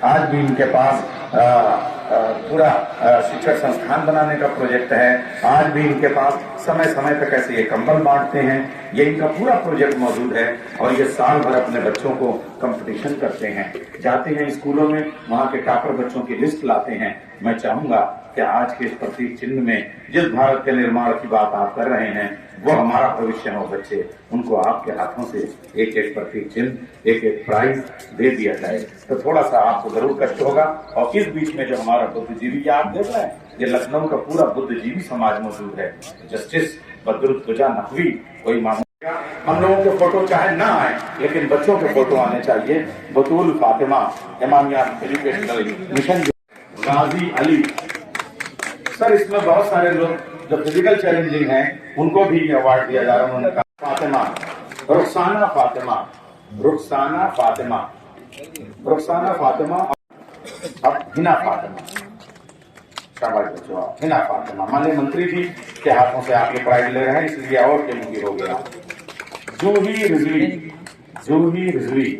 आज भी इनके पास पूरा शिक्षक संस्थान बनाने का प्रोजेक्ट है। आज भी इनके पास समय समय पर कैसे ये कंबल बांटते हैं, ये इनका पूरा प्रोजेक्ट मौजूद है। और ये साल भर अपने बच्चों को कंपटीशन करते हैं, जाते हैं स्कूलों में, वहां के टॉपर बच्चों की लिस्ट लाते हैं। मैं चाहूंगा कि आज के इस प्रतीक चिन्ह में जिस भारत के निर्माण की बात आप कर रहे हैं, वो हमारा भविष्य हो बच्चे, उनको आपके हाथों से एक एक प्रतीक चिन्ह, एक एक प्राइज दे दिया जाए तो थोड़ा सा आपको जरूर कष्ट होगा। और इस बीच में जो हमारा बुद्धिजीवी आप देख रहे हैं, ये लखनऊ का पूरा बुद्धिजीवी समाज मौजूद है। जस्टिस बदरुद्दोजा नकवी कोई मामला, हम लोगों के फोटो चाहे ना आए, लेकिन बच्चों के फोटो आने चाहिए। बतूल फातिमा इमामिया एजुकेशनल मिशन, गाजी अली। सर इसमें बहुत सारे लोग जो फिजिकल चैलेंजिंग हैं उनको भी अवार्ड दिया जा रहा है। उन्होंने फातिमा, रुखसाना फातिमा, रुखसाना फातिमा, रुखसाना फातिमा, अब हिना फातिमा। शाबाश बच्चों, हिना फातिमा। माननीय मंत्री जी के हाथों से आप ये प्राइज ले रहे हैं, इसलिए और के मुझे हो गया। जूही रिजवी, जूही रिजवी,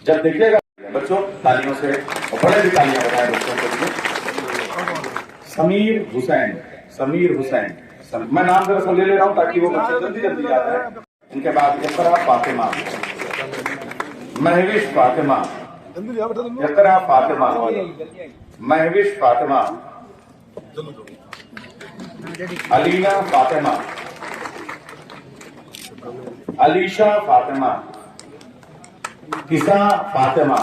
जब देखिएगा बच्चों तालियों से, और बड़े भी तालियां बजाएं बच्चों के लिए। समीर हुसैन, समीर हुसैन, मैं नाम दरअसल ले रहा हूं ताकि वो बच्चे जल्दी जल्दी याद है। इनके बाद इकरा फातिमा, महविश फातिमा, इकरा फातिमा, महविश फातिमा, अलीना फातिमा, अलीशा फातिमा, किसा फातिमा।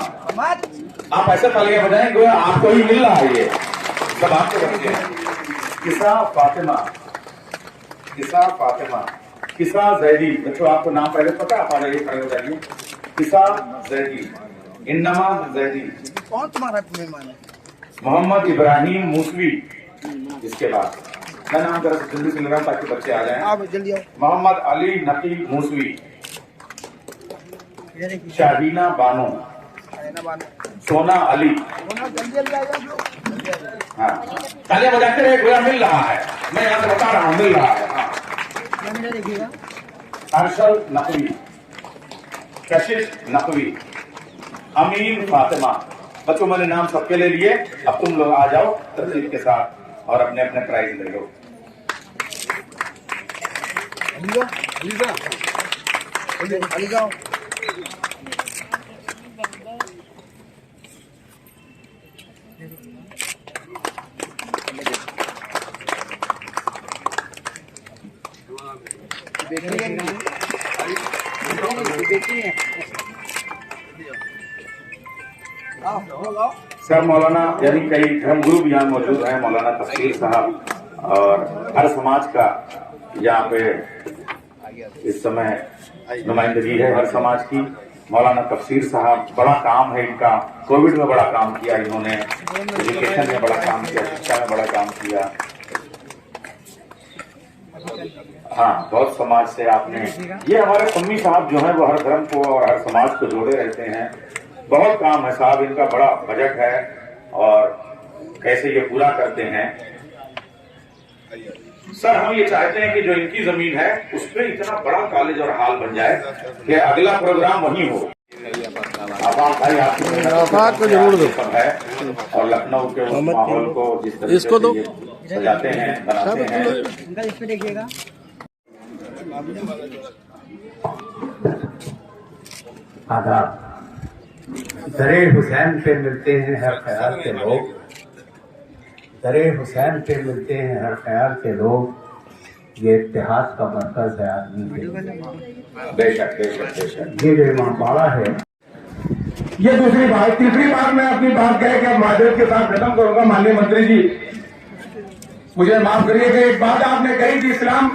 आप ऐसे तालियां बजाएं गोया आपको ही मिल रहा है, ये सब आपके बच्चे हैं। किसा फातिमा, किसा फातिमा, किसा जैदी। बच्चों आपको नाम पहले पता, आप आ जाइए, खड़े हो जाइए। किसा जैदी, इन्नमा जैदी। कौन तुम्हारा मेहमान है? मोहम्मद इब्राहिम मूसवी। इसके बाद मैं नाम जरा जल्दी से ले रहा हूँ ताकि बच्चे आ जाएं। आप जल्दी आओ। मोहम्मद अली नकी मूसवी, शाहीना बानो, सोना अली। जल्दी जल्दी आ जाओ। हाँ, तालियां बजाते रहे, गोया मिल रहा है, मैं यहाँ से बता रहा हूँ मिल रहा है। हाँ, देखिएगा। अरशल नकवी, कशिश नकवी, अमीन फातिमा। बच्चों मैंने नाम सबके ले लिए, अब तुम लोग आ जाओ तरतीब के साथ और अपने अपने प्राइज ले लो। जाओ। सर मौलाना यानी कई धर्मगुरु भी यहाँ मौजूद हैं, मौलाना तफसीर साहब, और हर समाज का यहाँ पे इस समय नुमाइंदगी है हर समाज की। मौलाना तफसीर साहब, बड़ा काम है इनका, कोविड में बड़ा काम किया इन्होंने, एजुकेशन में बड़ा काम किया, शिक्षा में बड़ा काम किया। हाँ, बहुत समाज से आपने, ये हमारे पम्मी साहब जो हैं वो हर धर्म को और हर समाज को जोड़े रहते हैं। बहुत काम है साहब इनका, बड़ा बजट है और कैसे ये पूरा करते हैं। सर हम ये चाहते हैं कि जो इनकी जमीन है उस पर इतना बड़ा कॉलेज और हॉल बन जाए कि अगला प्रोग्राम वहीं हो। आप भाई आपको जरूर दो है, और लखनऊ के उस माहौल को जिस तरीके इसको दो सजाते हैं, बनाते हैं। इस पे देखिएगा। आदाब। दरे हुसैन पे मिलते हैं हर ख्याल के लोग, दरे हुसैन पे मिलते हैं हर ख्याल के लोग, ये इत्तेहाद का मरकज है आदमी के। बेशक बेशक बेशक, ये जो इमामबाड़ा है। ये दूसरी बात, तीसरी बात मैं अपनी बात कह के महादेव के साथ खत्म करूंगा। माननीय मंत्री जी मुझे माफ करिए कि एक बात आपने कही कि इस्लाम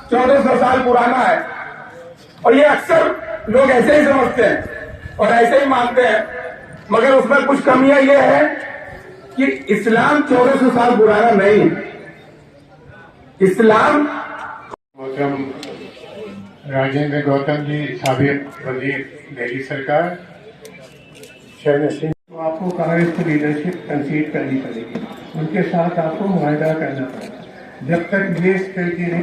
1400 साल पुराना है, और ये अक्सर लोग ऐसे ही समझते हैं और ऐसे ही मानते हैं, मगर उसमें कुछ कमियां ये है कि इस्लाम 1400 साल पुराना नहीं। इस्लाम गौतम राजेंद्र गौतम जी, साबिक वजीर दिल्ली सरकार, तो आपको कांग्रेस को लीडरशिप कंसीड करनी पड़ेगी, उनके साथ आपको मुआहदा करना पड़ेगा। जब तक ये स्थिति नहीं,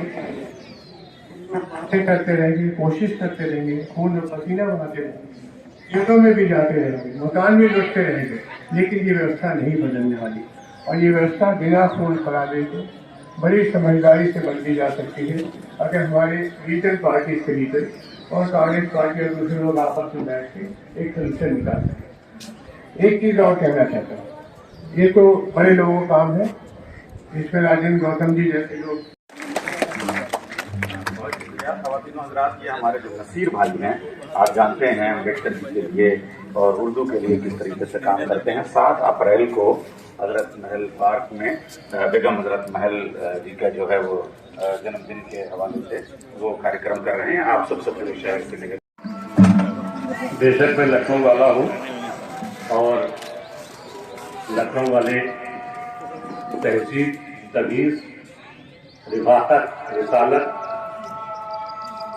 बातें करते रहेंगे, कोशिश करते रहेंगे, खून पसीना बहाते रहेंगे, खेतों में भी जाते रहेंगे, मकान भी लुटते रहेंगे, लेकिन ये व्यवस्था नहीं बदलने वाली। और ये व्यवस्था बिना खून खराबे के बड़ी समझदारी से बदली जा सकती है अगर हमारे रीजनल पार्टी के लीडर और कांग्रेस पार्टी और दूसरे लोग आपस में बैठ के एक सोल्यूशन निकाल सकें। एक चीज और कहना चाहता हूँ, ये तो बड़े लोगों का काम है, इसमें राजेंद्र गौतम जी जैसे लोग, ख़वातीन हज़रात, ये हमारे जो नसीर भाई हैं, आप जानते हैं अम्बेडकर जी के लिए और उर्दू के लिए किस तरीके से काम करते हैं। 7 अप्रैल को हजरत महल पार्क में बेगम हजरत महल जी का जो है वो जन्मदिन के हवाले से वो कार्यक्रम कर रहे हैं। आप सबसे पूरे शहर से निकल, बेशक मैं लखनऊ वाला हूँ और लखनऊ वाले तहजीब, तमीज़, रिवाकत, रिसालत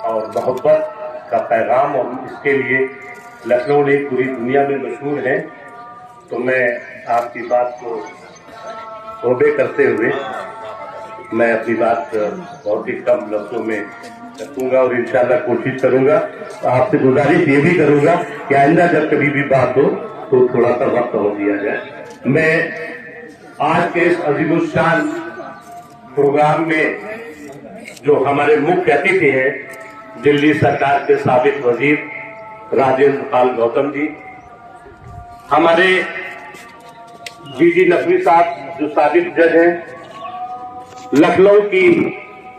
और मोहब्बत का पैगाम, और इसके लिए लखनऊ ने पूरी दुनिया में मशहूर है। तो मैं आपकी बात को तौबे करते हुए मैं अपनी बात बहुत ही कम लफ्जों में रखूंगा और इंशाल्लाह कोशिश करूंगा। आपसे गुजारिश ये भी करूंगा कि आइंदा जब कभी भी बात हो तो थोड़ा सा वक्त हो दिया जाए। मैं आज के इस अजीमुशान प्रोग्राम में जो हमारे मुख्य अतिथि हैं, दिल्ली सरकार के साबिक वजीर राजेंद्र पाल गौतम जी, हमारे जीजी नकवी साहब जो साबिक जज हैं, लखनऊ की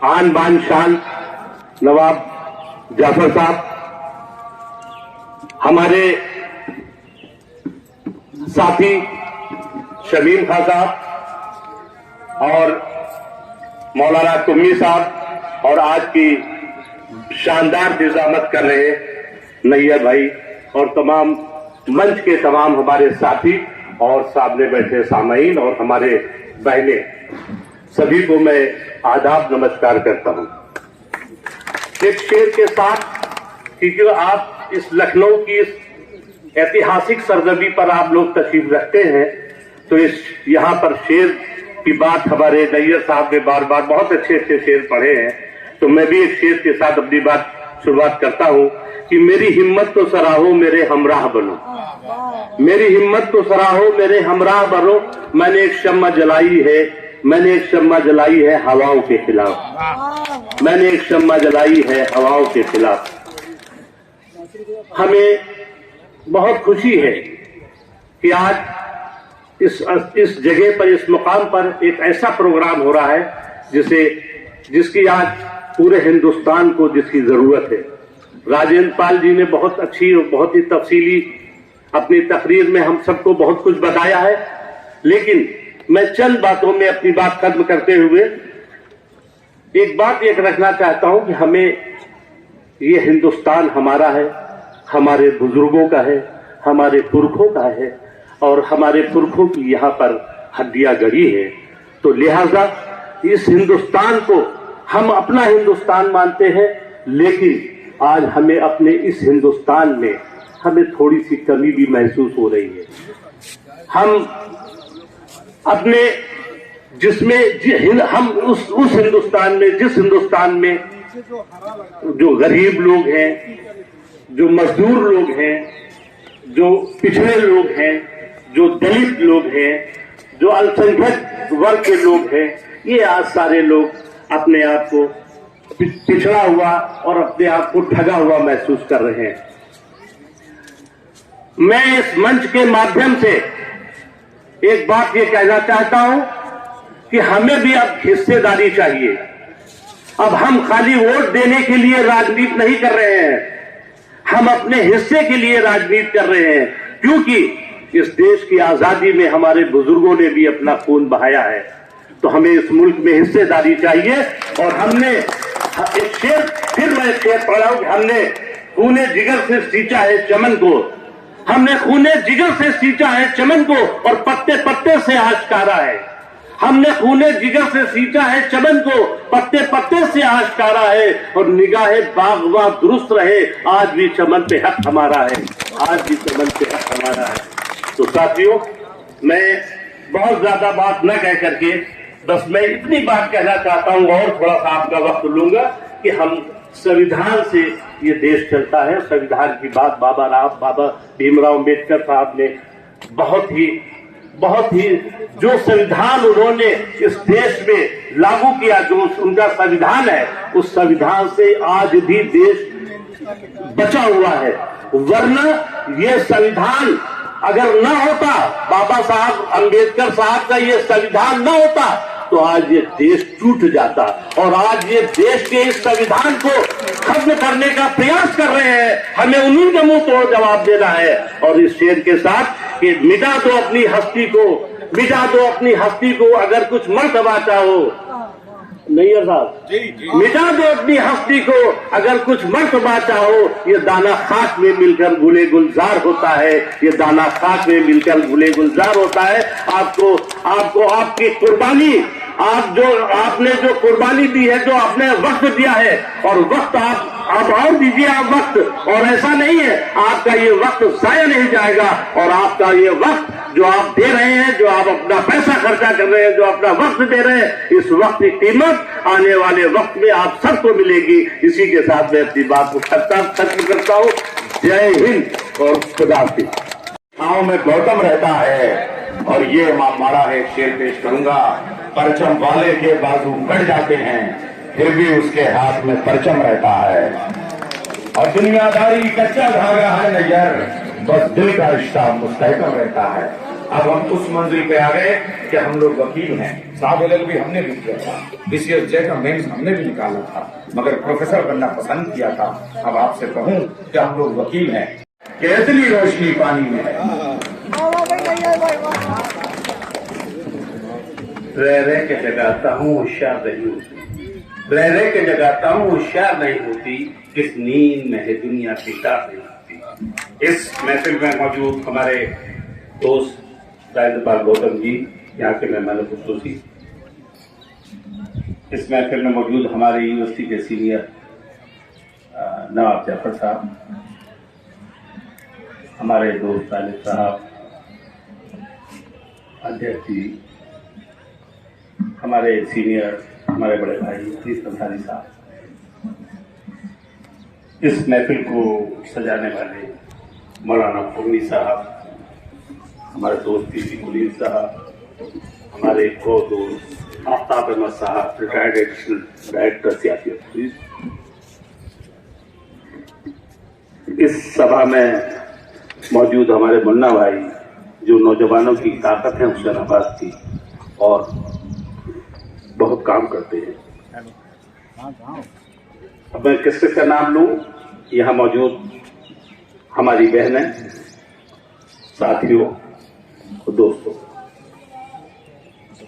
आन बान शान नवाब जाफर साहब, हमारे साथी शमीम खां साहब और मौलाना कुम्मी साहब, और आज की शानदार निजामत कर रहे नैयर भाई, और तमाम मंच के तमाम हमारे साथी और सामने बैठे सामाईन और हमारे बहने, सभी को मैं आदाब नमस्कार करता हूं। एक शेर के साथ, क्योंकि आप इस लखनऊ की इस ऐतिहासिक सरजमी पर आप लोग तशरीफ रखते हैं, तो इस यहाँ पर शेर की बात हमारे नैयर साहब ने बार बार बहुत अच्छे अच्छे शेर पढ़े हैं, तो मैं भी एक शेर के साथ अपनी बात शुरुआत करता हूं कि मेरी हिम्मत को सराहो मेरे हमराह बनो, मेरी हिम्मत को सराहो मेरे हमराह बनो, मैंने एक शम्मा जलाई है, मैंने एक शम्मा जलाई है हवाओं के खिलाफ, मैंने एक शम्मा जलाई है हवाओं के खिलाफ। हमें बहुत खुशी है कि आज इस जगह पर, इस मुकाम पर एक ऐसा प्रोग्राम हो रहा है जिसकी आज पूरे हिंदुस्तान को जिसकी जरूरत है। राजेंद्र पाल जी ने बहुत अच्छी और बहुत ही तफसीली अपनी तकरीर में हम सबको बहुत कुछ बताया है, लेकिन मैं चंद बातों में अपनी बात खत्म करते हुए एक बात एक रखना चाहता हूं कि हमें ये हिंदुस्तान हमारा है, हमारे बुजुर्गों का है, हमारे पुरखों का है, और हमारे पुरखों की यहाँ पर हड्डियां गड़ी है। तो लिहाजा इस हिंदुस्तान को हम अपना हिंदुस्तान मानते हैं, लेकिन आज हमें अपने इस हिंदुस्तान में हमें थोड़ी सी कमी भी महसूस हो रही है। हम अपने हम उस हिंदुस्तान में, जिस हिंदुस्तान में जो गरीब लोग हैं, जो मजदूर लोग हैं, जो पिछड़े लोग हैं, जो दलित लोग हैं, जो अल्पसंख्यक वर्ग के लोग हैं, ये आज सारे लोग अपने आप को पिछड़ा हुआ और अपने आप को ठगा हुआ महसूस कर रहे हैं। मैं इस मंच के माध्यम से एक बात ये कहना चाहता हूं कि हमें भी अब हिस्सेदारी चाहिए। अब हम खाली वोट देने के लिए राजनीति नहीं कर रहे हैं, हम अपने हिस्से के लिए राजनीति कर रहे हैं, क्योंकि इस देश की आजादी में हमारे बुजुर्गों ने भी अपना खून बहाया है। तो हमें इस मुल्क में हिस्सेदारी चाहिए। और हमने एक शेर, फिर मैं शेर पढ़ा हूं कि हमने खूने जिगर से सींचा है चमन को, हमने खूने जिगर से सींचा है चमन को, और पत्ते पत्ते से आश्कारा है। हमने खूने जिगर से सींचा है चमन को, पत्ते पत्ते से आश्कारा है, और निगाहे बागवा दुरुस्त रहे, आज भी चमन पे हक हमारा है, आज भी चमन पे हक हमारा है। तो साथियों, मैं बहुत ज्यादा बात न कह करके बस मैं इतनी बात कहना चाहता हूं, और थोड़ा सा आपका वक्त लूंगा कि हम संविधान से ये देश चलता है। संविधान की बात बाबा भीमराव अम्बेडकर साहब ने बहुत ही जो संविधान उन्होंने इस देश में लागू किया, जो उनका संविधान है, उस संविधान से आज भी देश बचा हुआ है। वरना ये संविधान अगर न होता, बाबा साहब अम्बेडकर साहब का ये संविधान न होता, तो आज ये देश टूट जाता। और आज ये देश के इस संविधान को खत्म करने का प्रयास कर रहे हैं। हमें उन्हीं के मुंह तोड़ जवाब देना है। और इस शेर के साथ कि मिटा दो अपनी हस्ती को, मिटा दो अपनी हस्ती को, अगर कुछ मर्तबा चाहो, नहीं है साहब, मिटा दो अपनी हस्ती को, अगर कुछ मर्तबा चाहो। ये दाना खाक में मिलकर गुले गुलजार होता है, ये दाना खाक में मिलकर गुले गुलजार होता है। आपको आपकी कुर्बानी, आपने जो कुर्बानी दी है, जो आपने वक्त दिया है, और वक्त आप और दीजिए आप वक्त। और ऐसा नहीं है, आपका ये वक्त जाया नहीं जाएगा। और आपका ये वक्त जो आप दे रहे हैं, जो आप अपना पैसा खर्चा कर रहे हैं, जो अपना वक्त दे रहे हैं, इस वक्त की कीमत आने वाले वक्त में आप सबको मिलेगी। इसी के साथ मैं अपनी बात को खत्म करता हूँ। जय हिंद और खुदा हाफिज़। गाँव में गौतम रहता है और ये माड़ा है, शेर पेश करूंगा। परचम वाले के बाजू कट जाते हैं, फिर भी उसके हाथ में परचम रहता है। और दुनियादारी कच्चा धागा है नजर, बस दिल का रिश्ता मुस्तहकम रहता है। अब हम उस मंजिल पे आ गए कि हम लोग वकील हैं। साहब भी हमने भी किया था, BCS का मेंस हमने भी निकाला था, मगर प्रोफेसर बनना पसंद किया था। अब आपसे कहूं कि हम लोग वकील हैं कि इतनी रोशनी पानी में है। रह रह के जगाता हूँ होशियार नहीं होती, रह रह के जगाता हूँ होशियार नहीं होती, किस नींद में है दुनिया बेकार नहीं होती। इस महफिल में मौजूद हमारे दोस्त राजेंद्र गौतम जी, यहाँ के मेहमान खुसूसी, इस महफिल में मौजूद हमारे यूनिवर्सिटी के सीनियर नवाब जाफर साहब, हमारे दोस्त तालिब साहब, अध्यक्ष जी, हमारे सीनियर, हमारे बड़े भाई हफीज अंसारी साहब, इस महफिल को सजाने वाले मौलाना फुर्मी साहब, हमारे दोस्त पीसी मुनीर साहब, हमारे को दोस्त आफ्ताब अहमद साहब, रिटायर्ड एडिशनल डायरेक्टर सियासी ऑफिस, इस सभा में मौजूद हमारे मुन्ना भाई, जो नौजवानों की ताकत है हुसैनाबाद की और बहुत काम करते हैं। अब मैं किस किस का नाम लूं? यहाँ मौजूद हमारी बहनें, साथियों और दोस्तों,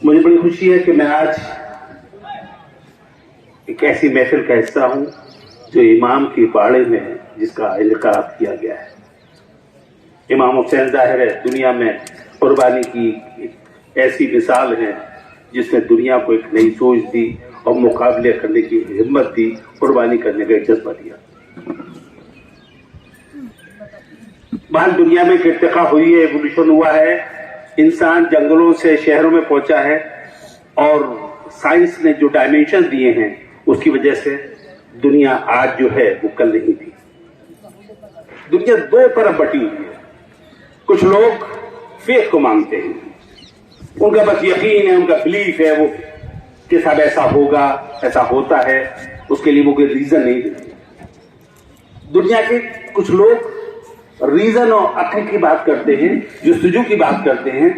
मुझे बड़ी खुशी है कि मैं आज एक ऐसी महफिल का हिस्सा हूं जो इमाम की बाड़े में है, जिसका इनकाब किया गया है। इमाम हुसैन जाहिर है दुनिया में कुर्बानी की ऐसी मिसाल है, जिसने दुनिया को एक नई सोच दी और मुकाबले करने की हिम्मत दी, कुर्बानी करने का जज्बा दिया। बाहर दुनिया में इर्तिका हुई है, एवोल्यूशन हुआ है, इंसान जंगलों से शहरों में पहुंचा है, और साइंस ने जो डायमेंशन दिए हैं उसकी वजह से दुनिया आज जो है वो कल नहीं थी। दुनिया दो तरफ बटी हुई है। कुछ लोग फेथ को मानते हैं, उनका बस यकीन है, उनका बिलीफ है वो कि सब ऐसा होगा, ऐसा होता है, उसके लिए वो कोई रीजन नहीं देते। दुनिया के कुछ लोग रीजन और अक्ल की बात करते हैं, जुस्तजू की बात करते हैं,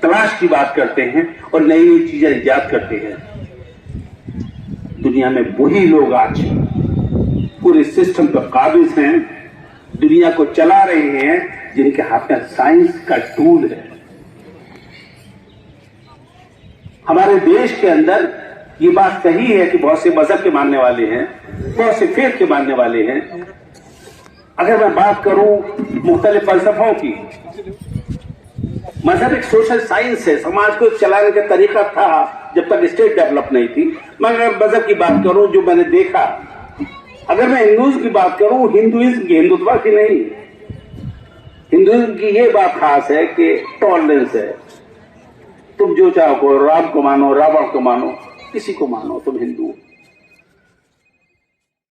तलाश की बात करते हैं और नई नई चीजें इजाद करते हैं। दुनिया में वही लोग आज पूरे सिस्टम पर काबिज हैं, दुनिया को चला रहे हैं, जिनके हाथ में साइंस का टूल है। हमारे देश के अंदर ये बात सही है कि बहुत से मजहब के मानने वाले हैं, बहुत से फेथ के मानने वाले हैं। अगर मैं बात करूं मुख्तलिफ फलसफों की, मजहब एक सोशल साइंस है, समाज को चलाने का तरीका था जब तक स्टेट डेवलप नहीं थी। मगर मजहब की बात करूं जो मैंने देखा, अगर मैं हिंदुइज्म की बात करूं, हिंदुइज्म की, हिंदुत्व की नहीं, हिंदुइज्म की ये बात खास है कि टॉलरेंस है। तुम जो चाहो, राम को मानो, रावण को मानो, किसी को मानो, तुम हिंदू हो।